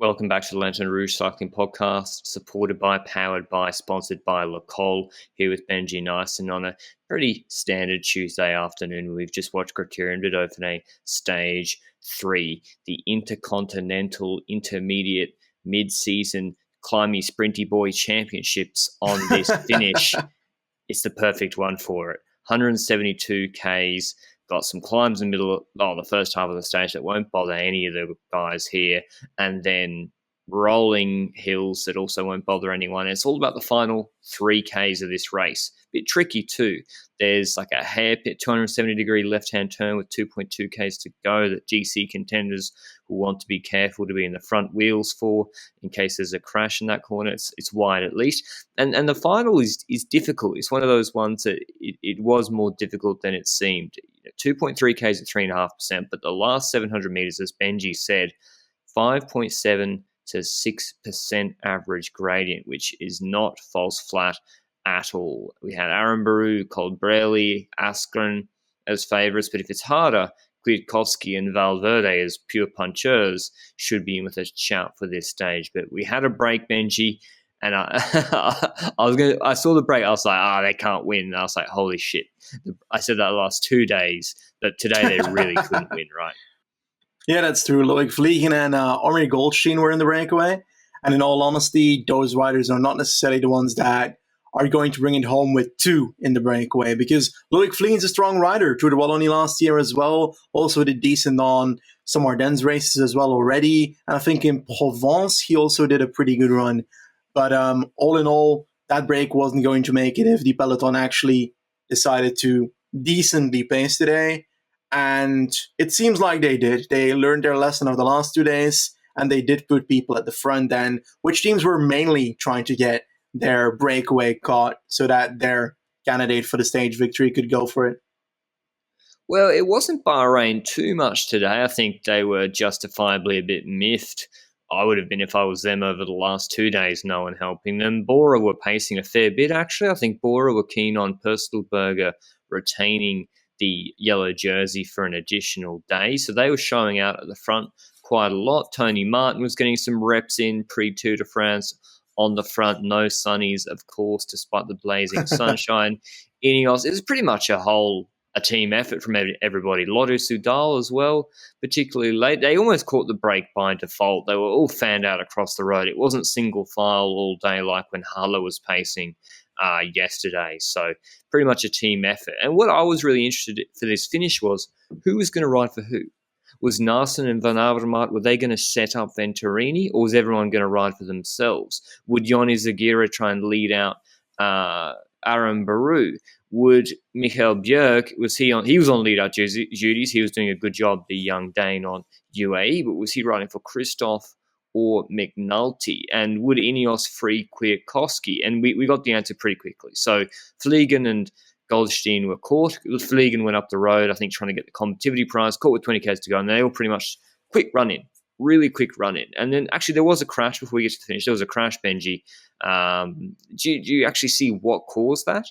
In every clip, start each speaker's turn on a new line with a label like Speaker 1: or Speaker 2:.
Speaker 1: Welcome back to the Lanterne Rouge Cycling Podcast, supported by, powered by, sponsored by Le Col, here with Benji Naesen on a pretty standard Tuesday afternoon. We've just watched Critérium du Dauphiné Stage 3, the Intercontinental Intermediate Mid-Season Climby Sprinty Boy Championships on this finish. It's the perfect one for it. 172 Ks, got some climbs in the middle of the first half of the stage that won't bother any of the guys here, and then rolling hills that also won't bother anyone. It's all about the final 3Ks of this race. Bit tricky too. There's like a hairpin 270-degree left-hand turn with 2.2 Ks to go that GC contenders will want to be careful to be in the front wheels for in case there's a crash in that corner. It's wide at least. And the final is difficult. It's one of those ones that it was more difficult than it seemed. 2.3 Ks at 3.5%, but the last 700 meters, as Benji said, 5.7 to 6% average gradient, which is not false flat at all. We had Arambaru, Colbrelli, Askren as favourites, but if it's harder, Kwiatkowski and Valverde as pure punchers should be in with a shout for this stage. But we had a break, Benji, and I saw the break. I was like, they can't win. And I was like, holy shit. I said that the last 2 days, but today they really couldn't win, right?
Speaker 2: Yeah, that's true. Loic Vliegen and Omri Goldstein were in the breakaway. And in all honesty, those riders are not necessarily the ones that are going to bring it home with two in the breakaway, because Loic Vliegen's a strong rider through the Wallonie last year as well. Also did decent on some Ardennes races as well already. And I think in Provence, he also did a pretty good run. But all in all, that break wasn't going to make it if the Peloton actually decided to decently pace today. And it seems like they did. They learned their lesson of the last 2 days, and they did put people at the front end, which teams were mainly trying to get their breakaway caught so that their candidate for the stage victory could go for it.
Speaker 1: Well, it wasn't Bahrain too much today. I think they were justifiably a bit miffed. I would have been if I was them over the last 2 days, no one helping them. Bora were pacing a fair bit, actually. I think Bora were keen on Purstleberger retaining the yellow jersey for an additional day. So they were showing out at the front quite a lot. Tony Martin was getting some reps in pre-Tour de France on the front. No sunnies, of course, despite the blazing sunshine. Ineos, it was pretty much a team effort from everybody. Lotto Soudal as well, particularly late. They almost caught the break by default. They were all fanned out across the road. It wasn't single file all day like when Haller was pacing yesterday. So pretty much a team effort. And what I was really interested in for this finish was who was going to ride for who. Was Naesen and Van Avermaet, were they going to set up Venturini, or was everyone going to ride for themselves? Would Yoni Zagira try and lead out Arambaru? Would Michael Bjerg, he was on lead-out duties. He was doing a good job, the young Dane on UAE, but was he riding for Christoph or McNulty? And would Ineos free Kwiatkowski? And we got the answer pretty quickly. So Vliegen and Goldstein were caught. Vliegen went up the road, I think, trying to get the combativity prize, caught with 20 Ks to go, and they all pretty much really quick run in. And then actually there was a crash before we get to the finish. There was a crash, Benji. Do you actually see what caused that?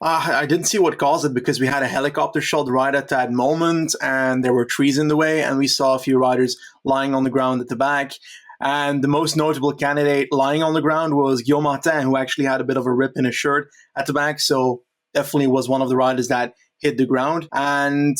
Speaker 2: I didn't see what caused it because we had a helicopter shot right at that moment and there were trees in the way and we saw a few riders lying on the ground at the back. And the most notable candidate lying on the ground was Guillaume Martin, who actually had a bit of a rip in his shirt at the back. So definitely was one of the riders that hit the ground. And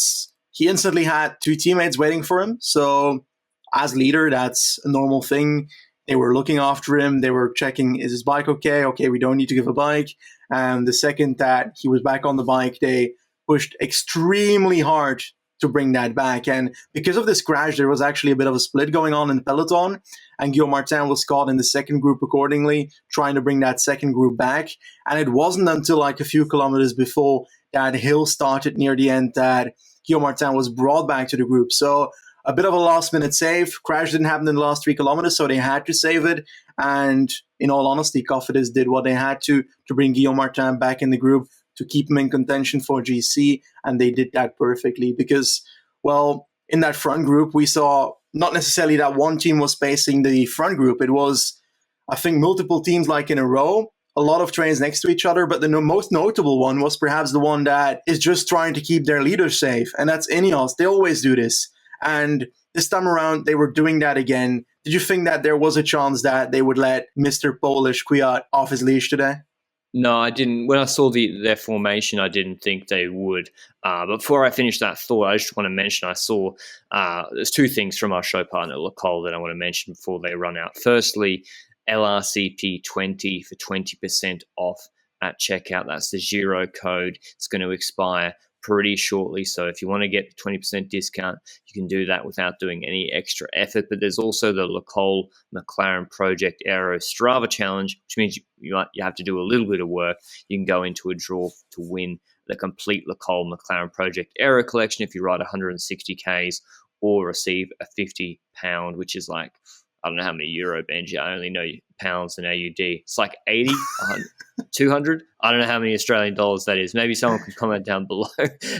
Speaker 2: he instantly had two teammates waiting for him. So as leader, that's a normal thing. They were looking after him. They were checking, is his bike okay? Okay, we don't need to give a bike. And the second that he was back on the bike, they pushed extremely hard to bring that back. And because of this crash, there was actually a bit of a split going on in the Peloton. And Guillaume Martin was caught in the second group accordingly, trying to bring that second group back. And it wasn't until like a few kilometers before that hill started near the end that Guillaume Martin was brought back to the group. So a bit of a last-minute save. Crash didn't happen in the last 3 kilometers, so they had to save it. And in all honesty, Cofidis did what they had to bring Guillaume Martin back in the group, to keep him in contention for GC, and they did that perfectly because, well, in that front group, we saw not necessarily that one team was pacing the front group. It was, I think, multiple teams like in a row, a lot of trains next to each other, but the most notable one was perhaps the one that is just trying to keep their leaders safe, and that's Ineos. They always do this. And this time around, they were doing that again. Did you think that there was a chance that they would let Mr. Polish Kwiat off his leash today?
Speaker 1: No, I didn't. When I saw their formation, I didn't think they would. But before I finish that thought, I just want to mention I saw there's two things from our show partner, Lacole, that I want to mention before they run out. Firstly, LRCP20 for 20% off at checkout. That's the Giro code. It's going to expire pretty shortly. So if you want to get the 20% discount, you can do that without doing any extra effort. But there's also the Lacole McLaren Project Aero Strava Challenge, which means you have to do a little bit of work. You can go into a draw to win the complete Lacole McLaren Project Aero collection if you ride 160 Ks or receive a £50, which is like, I don't know how many euro, Benji. I only know pounds and AUD. It's like 80, 100, 200. I don't know how many Australian dollars that is. Maybe someone can comment down below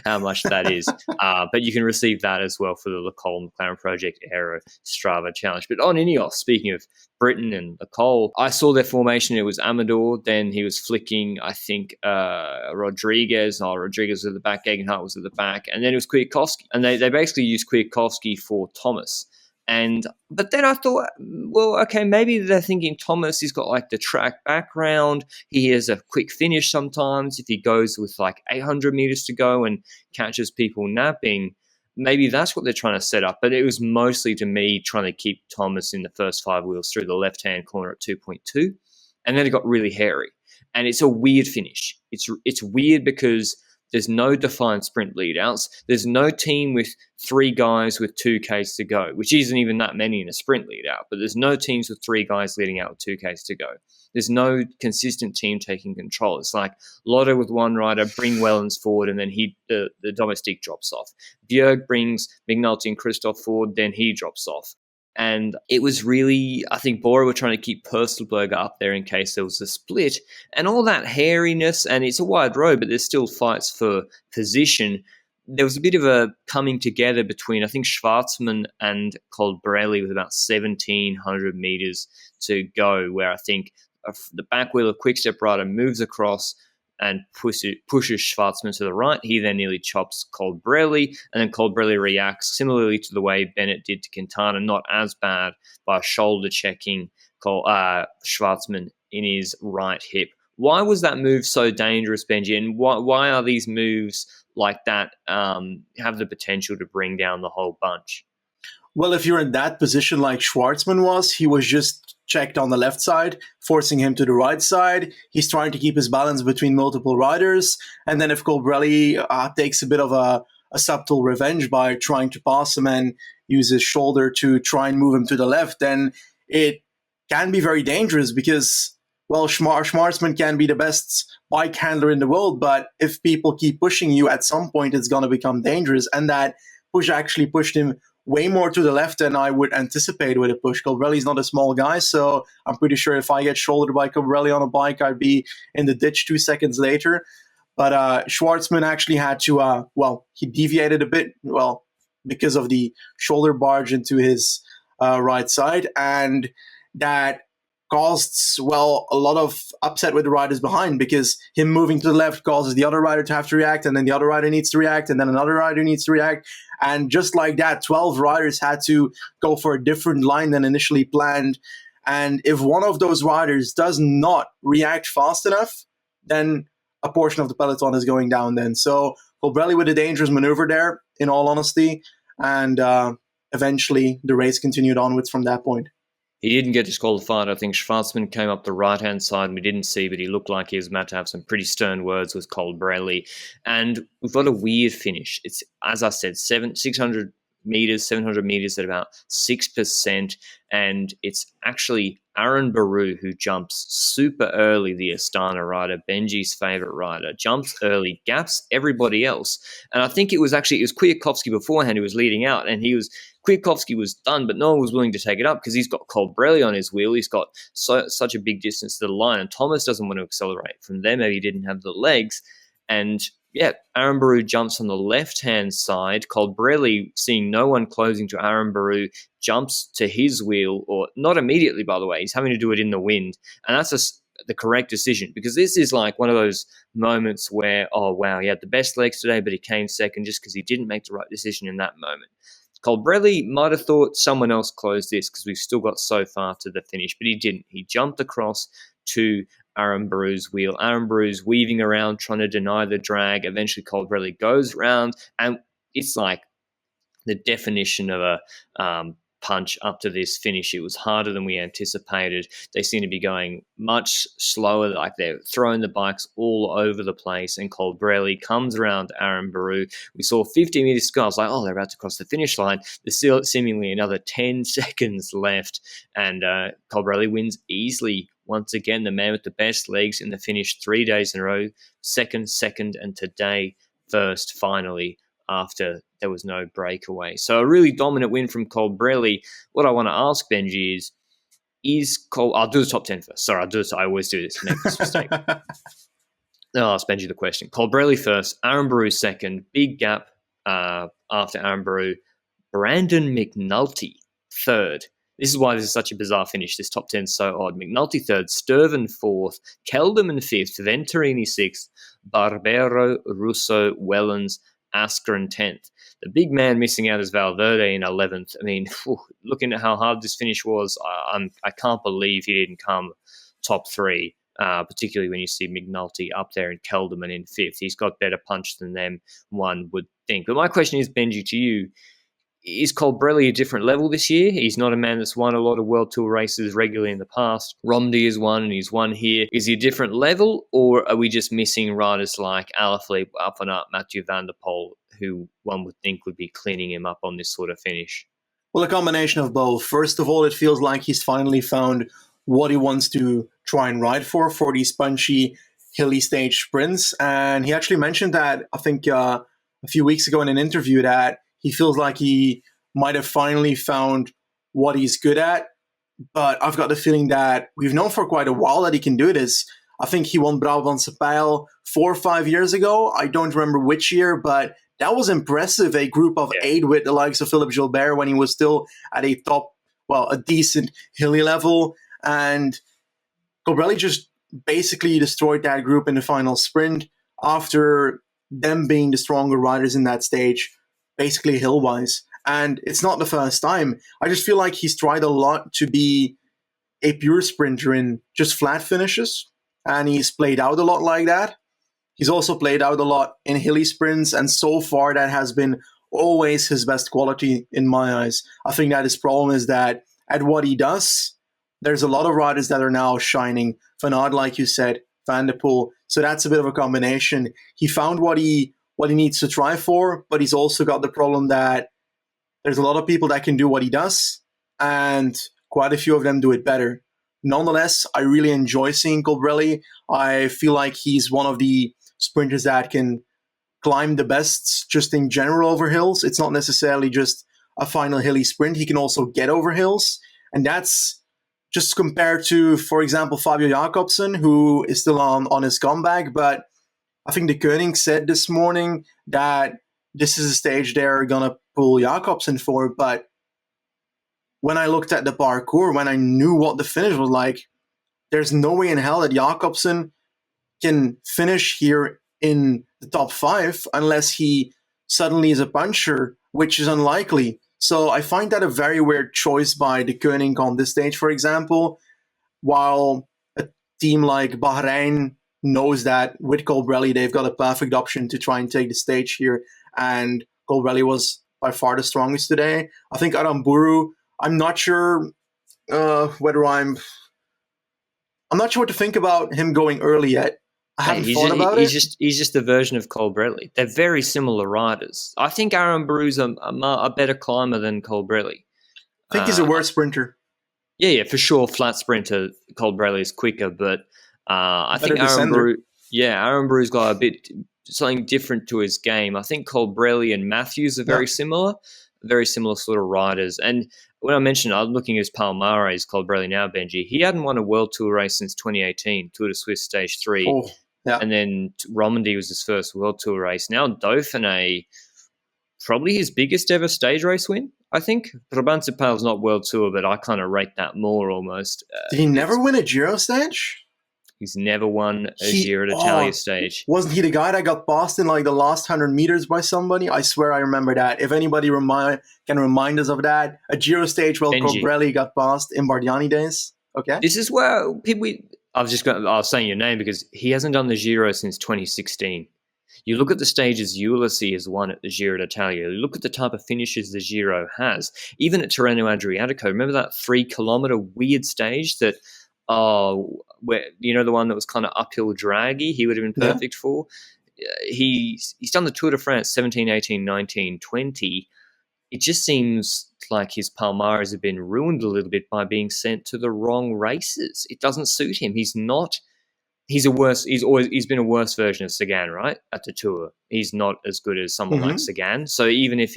Speaker 1: how much that is. But you can receive that as well for the Lacole McLaren Project Aero Strava Challenge. But on Ineos, speaking of Britain and Lacole, I saw their formation. It was Amador. Then he was flicking, I think, Rodriguez. Rodriguez was at the back. Gegenhardt was at the back. And then it was Kwiatkowski. And they basically used Kwiatkowski for Thomas. But then I thought, well, okay, maybe they're thinking Thomas, he's got like the track background. He has a quick finish sometimes. If he goes with like 800 meters to go and catches people napping, maybe that's what they're trying to set up. But it was mostly, to me, trying to keep Thomas in the first five wheels through the left-hand corner at 2.2. And then it got really hairy. And it's a weird finish. It's weird because there's no defined sprint lead-outs. There's no team with three guys with 2Ks to go, which isn't even that many in a sprint lead-out, but there's no teams with three guys leading out with 2Ks to go. There's no consistent team taking control. It's like Lotto with one rider, bring Wellens forward, and then the domestique drops off. Bjerg brings McNulty and Christoph forward, then he drops off. And it was really, I think Bora were trying to keep Purcellberger up there in case there was a split. And all that hairiness, and it's a wide road, but there's still fights for position. There was a bit of a coming together between, I think, Schwarzman and Colbrelli with about 1,700 meters to go, where I think the back wheel of Quickstep rider moves across and pushes Schwarzman to the right. He then nearly chops Colbrelli, and then Colbrelli reacts similarly to the way Bennett did to Quintana, not as bad, by shoulder checking Schwarzman in his right hip. Why was that move so dangerous, Benji? And why are these moves like that have the potential to bring down the whole bunch?
Speaker 2: Well, if you're in that position like Schwarzman was, he was just checked on the left side, forcing him to the right side. He's trying to keep his balance between multiple riders. And then if Colbrelli takes a bit of a subtle revenge by trying to pass him and use his shoulder to try and move him to the left, then it can be very dangerous because, well, Schwarzman can be the best bike handler in the world, but if people keep pushing you, at some point it's going to become dangerous. And that push actually pushed him way more to the left than I would anticipate with a push. Colbrelli's not a small guy, so I'm pretty sure if I get shouldered by Colbrelli on a bike, I'd be in the ditch 2 seconds later. But Schwarzman actually had to, he deviated a bit, because of the shoulder barge into his right side, and that caused, a lot of upset with the riders behind, because him moving to the left causes the other rider to have to react, and then the other rider needs to react, and then another rider needs to react. And just like that, 12 riders had to go for a different line than initially planned. And if one of those riders does not react fast enough, then a portion of the peloton is going down then. So Colbrelli with a dangerous maneuver there, in all honesty. And eventually the race continued onwards from that point.
Speaker 1: He didn't get disqualified. I think Schwarzman came up the right-hand side, and we didn't see, but he looked like he was about to have some pretty stern words with Colbrelli. And we've got a weird finish. It's, as I said, 700 meters at about 6%, and it's actually Aaron Baru who jumps super early, the Astana rider, Benji's favorite rider, jumps early, gaps everybody else. And I think it was Kwiatkowski beforehand who was leading out, and Kwiatkowski was done, but no one was willing to take it up because he's got Colbrelli on his wheel. He's got such a big distance to the line, and Thomas doesn't want to accelerate from there. Maybe he didn't have the legs. And Aaron Baru jumps on the left-hand side. Colbrelli, seeing no one closing to Aaron Baru, jumps to his wheel, or not immediately, by the way. He's having to do it in the wind. And that's the correct decision, because this is like one of those moments where, oh, wow, he had the best legs today, but he came second just because he didn't make the right decision in that moment. Colbrelli might have thought someone else closed this because we've still got so far to the finish, but he didn't. He jumped across to Aramburu's wheel. Aramburu's weaving around, trying to deny the drag. Eventually, Colbrelli goes round, and it's like the definition of a punch up to this finish. It was harder than we anticipated. They seem to be going much slower, like they're throwing the bikes all over the place, and Colbrelli comes around Aramburu. We saw 50 meters to go. I was like, oh, they're about to cross the finish line. There's still seemingly another 10 seconds left, and Colbrelli wins easily. Once again, the man with the best legs in the finish 3 days in a row, second, and today first, finally, after there was no breakaway. So a really dominant win from Colbrelli. What I want to ask, Benji, I'll do the top 10 first. Sorry, I always do this, make this mistake. I'll ask Benji the question. Colbrelli first, Aramburu second, big gap after Aramburu. Brandon McNulty third. This is why this is such a bizarre finish. This top 10 is so odd. McNulty third, Sturven fourth, Kelderman fifth, Venturini sixth, Barbero, Russo, Wellens, Askren 10th. The big man missing out is Valverde in 11th. I mean, looking at how hard this finish was, I can't believe he didn't come top three, particularly when you see McNulty up there and Kelderman in fifth. He's got better punch than them, one would think. But my question is, Benji, to you, is Colbrelli a different level this year? He's not a man that's won a lot of World Tour races regularly in the past. Romney has won and he's won here. Is he a different level, or are we just missing riders like Alaphilippe, Up and Up, Mathieu van der Poel, who one would think would be cleaning him up on this sort of finish?
Speaker 2: Well, a combination of both. First of all, it feels like he's finally found what he wants to try and ride for these punchy, hilly stage sprints. And he actually mentioned that, I think, a few weeks ago in an interview, that he feels like he might have finally found what he's good at. But I've got the feeling that we've known for quite a while that he can do this. I think he won Brabantse Pijl 4 or 5 years ago. I don't remember which year, but that was impressive. A group of 8 with the likes of Philippe Gilbert when he was still at a decent hilly level. And Colbrelli just basically destroyed that group in the final sprint after them being the stronger riders in that stage, basically hill-wise. And it's not the first time. I just feel like he's tried a lot to be a pure sprinter in just flat finishes, and he's played out a lot like that. He's also played out a lot in hilly sprints, and so far that has been always his best quality in my eyes. I think that his problem is that at what he does, there's a lot of riders that are now shining. Van Aert, like you said, Van der Poel. So that's a bit of a combination. He found what he needs to try for, but he's also got the problem that there's a lot of people that can do what he does, and quite a few of them do it better. Nonetheless, I really enjoy seeing Colbrelli. I feel like he's one of the sprinters that can climb the best just in general over hills. It's not necessarily just a final hilly sprint. He can also get over hills. And that's just compared to, for example, Fabio Jakobsen, who is still on his comeback. But I think the Koenig said this morning that this is a stage they're going to pull Jakobsen for. But when I looked at the parcours, when I knew what the finish was like, there's no way in hell that Jakobsen can finish here in the top 5 unless he suddenly is a puncher, which is unlikely. So I find that a very weird choice by the Koenig on this stage, for example, while a team like Bahrain knows that with Colbrelli, they've got a perfect option to try and take the stage here. And Colbrelli was by far the strongest today. I think Aramburu, I'm not sure I'm not sure what to think about him going early yet. I haven't thought about it.
Speaker 1: He's just a version of Colbrelli. They're very similar riders. I think Aramburu's a better climber than Colbrelli.
Speaker 2: I think he's a worse sprinter.
Speaker 1: Yeah, for sure. Flat sprinter, Colbrelli is quicker, but I think Aramburu's got a bit something different to his game. I think Colbrelli and Matthews are very similar sort of riders. And when I mentioned, I'm looking at his Palmares, Colbrelli now, Benji, he hadn't won a World Tour race since 2018, Tour de Suisse Stage 3.
Speaker 2: Oh, yeah.
Speaker 1: And then Romandy was his first World Tour race. Now Dauphiné, probably his biggest ever stage race win, I think. Brabantse Pijl's not World Tour, but I kind of rate that more almost.
Speaker 2: Did he never win a Giro stage?
Speaker 1: He's never won a Giro
Speaker 2: Oh,
Speaker 1: d'Italia stage.
Speaker 2: wasn't he the guy that got passed in like the last 100 meters by somebody? I swear I remember that. If anybody can remind us of that, a Giro stage while
Speaker 1: Benji.
Speaker 2: Colbrelli got passed in Bardiani days. Okay.
Speaker 1: This is where people. I was saying your name because he hasn't done the Giro since 2016. You look at the stages Ulysses has won at the Giro d'Italia. You look at the type of finishes the Giro has. Even at Tirreno Adriatico, remember that 3 kilometer weird stage that, where the one that was kind of uphill draggy, he would have been perfect for. He's done the Tour de France 17, 18, 19, 20. It just seems like his Palmares have been ruined a little bit by being sent to the wrong races. It doesn't suit him. He's been a worse version of Sagan, right? At the Tour. He's not as good as someone like Sagan. So even if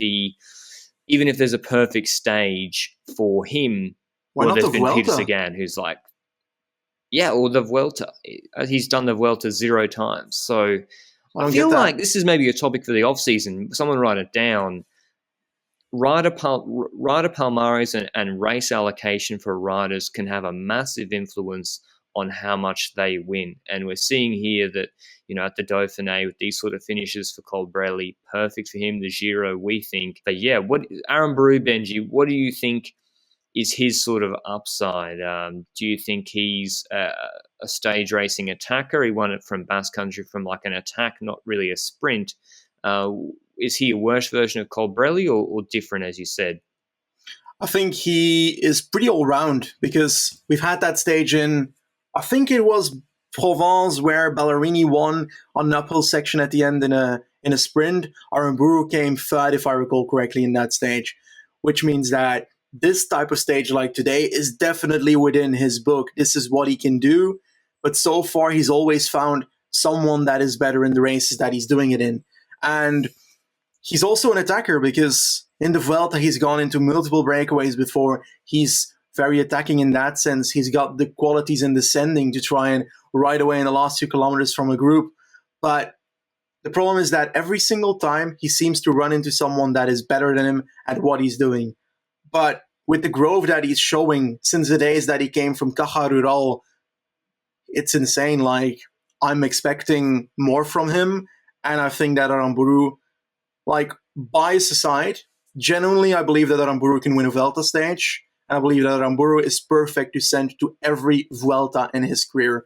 Speaker 1: there's a perfect stage for him, there's been Peter Sagan who's like, or the Vuelta. He's done the Vuelta 0 times. So I feel like this is maybe a topic for the off season. Someone write it down. Rider Palmares and race allocation for riders can have a massive influence on how much they win. And we're seeing here that, at the Dauphiné with these sort of finishes for Colbrelli, perfect for him, the Giro, we think. But Aramburu, Benji, what do you think is his sort of upside? Do you think he's a stage racing attacker? He won it from Basque Country from like an attack, not really a sprint. Is he a worse version of Colbrelli or different, as you said?
Speaker 2: I think he is pretty all-round because we've had that stage in, I think it was Provence, where Ballerini won on an uphill section at the end in a sprint. Aramburu came third, if I recall correctly, in that stage, which means that this type of stage like today is definitely within his book. This is what he can do. But so far, he's always found someone that is better in the races that he's doing it in. And he's also an attacker because in the Vuelta, he's gone into multiple breakaways before. He's very attacking in that sense. He's got the qualities in descending to try and ride away in the last 2 kilometers from a group. But the problem is that every single time he seems to run into someone that is better than him at what he's doing. But with the growth that he's showing since the days that he came from Caja Rural, it's insane. Like, I'm expecting more from him. And I think that Aramburu, like, bias aside, genuinely, I believe that Aramburu can win a Vuelta stage. And I believe that Aramburu is perfect to send to every Vuelta in his career.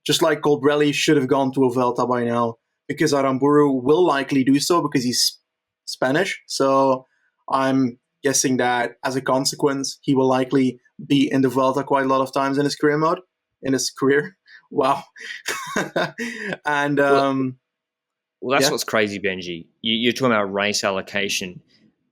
Speaker 2: Just like Colbrelli should have gone to a Vuelta by now. Because Aramburu will likely do so because he's Spanish. So I'm guessing that as a consequence, he will likely be in the Vuelta quite a lot of times in his career mode. In his career. Wow. And
Speaker 1: that's what's crazy, Benji. You're talking about race allocation.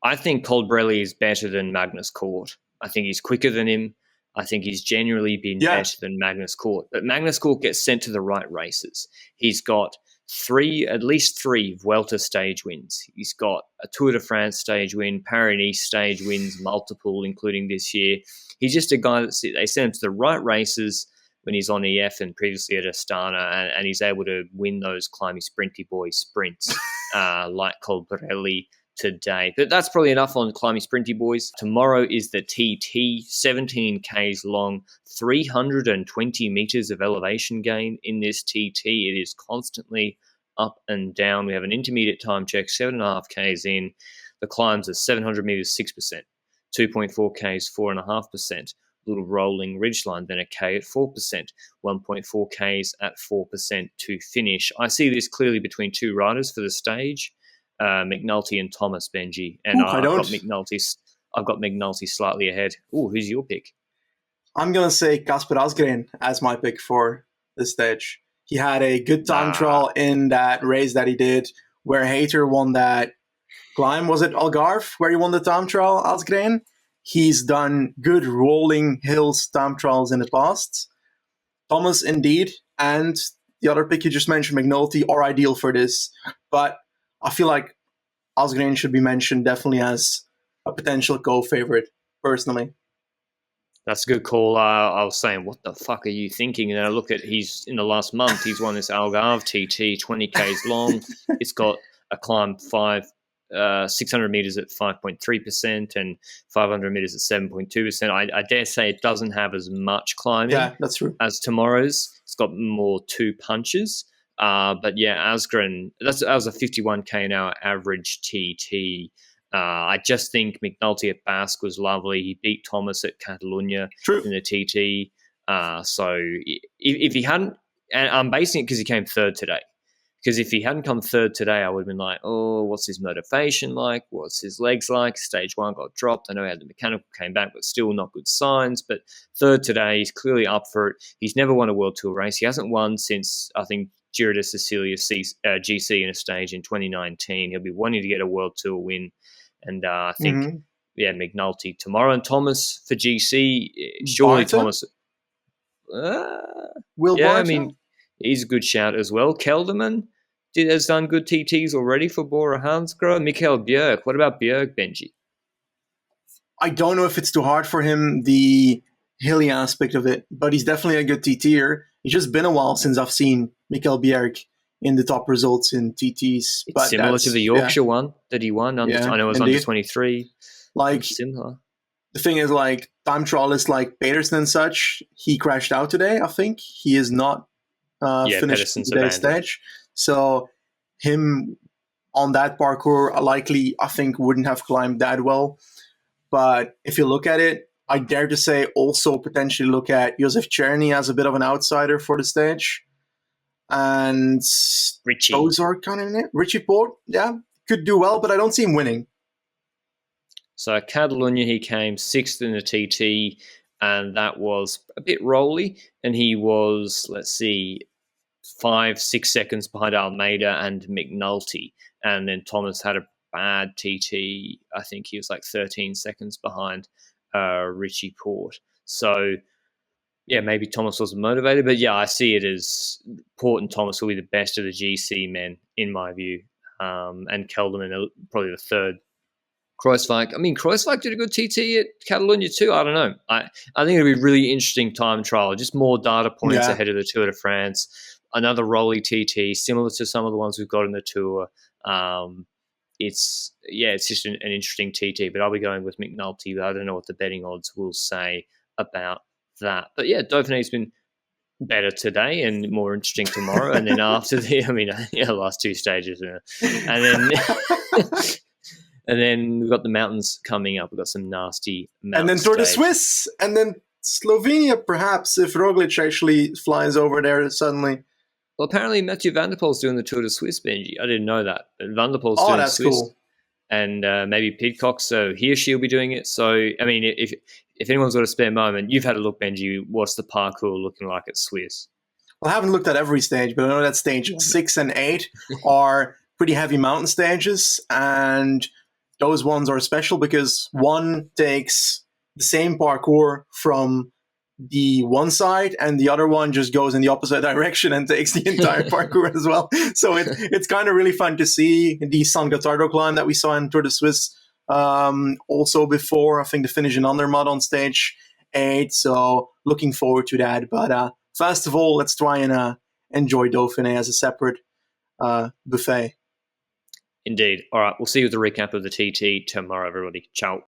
Speaker 1: I think Colbrelli is better than Magnus Cort. I think he's quicker than him. I think he's generally been better than Magnus Cort. But Magnus Cort gets sent to the right races. He's got at least three Vuelta stage wins. He's got a Tour de France stage win, Paris stage wins, multiple, including this year. He's just a guy that they send him to the right races when he's on EF and previously at Astana, and he's able to win those climby sprinty boy sprints like Colbrelli today. But that's probably enough on climby sprinty boys. Tomorrow is the TT, 17 Ks long, 320 meters of elevation gain in this TT. It is constantly up and down. We have an intermediate time check, 7.5 Ks in. The climbs are 700 meters, 6%, 2.4 Ks, 4.5%. Little rolling ridgeline, then a K at 4%, 1.4 Ks at 4% to finish. I see this clearly between two riders for the stage, McNulty and Thomas, Benji. And I've got McNulty slightly ahead. Ooh, who's your pick?
Speaker 2: I'm going to say Kasper Asgreen as my pick for this stage. He had a good time trial in that race that he did where Hayter won that climb. Was it Algarve where he won the time trial, Asgreen? He's done good rolling hills time trials in the past. Thomas, indeed, and the other pick you just mentioned, McNulty, are ideal for this. But I feel like Asgreen should be mentioned definitely as a potential co-favorite, personally.
Speaker 1: That's a good call. I was saying, what the fuck are you thinking? And I look at, he's in the last month, he's won this Algarve TT, 20 Ks long. It's got a climb 5 600 meters at 5.3% and 500 meters at 7.2%. I dare say it doesn't have as much climbing
Speaker 2: that's true.
Speaker 1: as tomorrow's. It's got more two punches. But yeah, Asgreen, that was a 51k an hour average TT. I just think McNulty at Basque was lovely. He beat Thomas at Catalunya in the TT. So if he hadn't, and I'm basing it because he came third today. Because if he hadn't come third today, I would have been like, oh, what's his motivation like? What's his legs like? Stage 1 got dropped. I know he had the mechanical, came back, but still not good signs. But third today, he's clearly up for it. He's never won a World Tour race. He hasn't won since, I think, Giro de Sicilia GC in a stage in 2019. He'll be wanting to get a World Tour win. And I think, McNulty tomorrow. And Thomas for GC, surely
Speaker 2: Barta?
Speaker 1: Thomas. I mean, he's a good shout as well. Kelderman has done good TTs already for Bora Hansgrohe. Mikkel Bjerg. What about Bjerg, Benji?
Speaker 2: I don't know if it's too hard for him, the hilly aspect of it, but he's definitely a good TTer. It's just been a while since I've seen Mikkel Bjerg in the top results in TTs.
Speaker 1: It's similar to the Yorkshire one that he won. I know it was under 23.
Speaker 2: Like,
Speaker 1: similar.
Speaker 2: The thing is, like, time trialists like Pedersen and such, he crashed out today, I think. He is not finished today's stage. So him on that parkour likely, I think, wouldn't have climbed that well. But if you look at it, I dare to say also potentially look at Josef Czerny as a bit of an outsider for the stage. And
Speaker 1: Richie.
Speaker 2: Those are kind of in it. Richie Port, could do well, but I don't see him winning.
Speaker 1: So Catalunya, he came sixth in the TT, and that was a bit rolly. And he was, 5-6 seconds behind Almeida and McNulty. And then Thomas had a bad TT. I think he was 13 seconds behind Richie Port. So, maybe Thomas wasn't motivated. But, I see it as Port and Thomas will be the best of the GC men, in my view. And Kelderman probably the third. Kruijswijk. I mean, Kruijswijk did a good TT at Catalunya too. I don't know. I think it'll be a really interesting time trial. Just more data points ahead of the Tour de France. Another rolly TT, similar to some of the ones we've got in the Tour. It's just an interesting TT. But I'll be going with McNulty. But I don't know what the betting odds will say about that. But Dauphiné's been better today and more interesting tomorrow. And then after the last two stages, and then. And then we've got the mountains coming up. We've got some nasty mountains.
Speaker 2: And then Tour de Suisse. And then Slovenia, perhaps, if Roglic actually flies over there suddenly.
Speaker 1: Well, apparently Mathieu van der Poel's doing the Tour de Suisse, Benji. I didn't know that. But Van der Poel's doing
Speaker 2: that's
Speaker 1: Swiss.
Speaker 2: Cool.
Speaker 1: And maybe Pidcock, so he or she will be doing it. So, I mean, if anyone's got a spare moment, you've had a look, Benji. What's the parkour looking like at Swiss?
Speaker 2: Well, I haven't looked at every stage, but I know that stage 6 and 8 are pretty heavy mountain stages. And those ones are special because one takes the same parkour from the one side and the other one just goes in the opposite direction and takes the entire parkour as well. So it's kind of really fun to see the San Gotardo climb that we saw in Tour de Suisse also before, I think, the finish in Andermatt on stage 8. So looking forward to that. But first of all, let's try and enjoy Dauphiné as a separate buffet.
Speaker 1: Indeed. All right, we'll see you with the recap of the TT tomorrow, everybody. Ciao.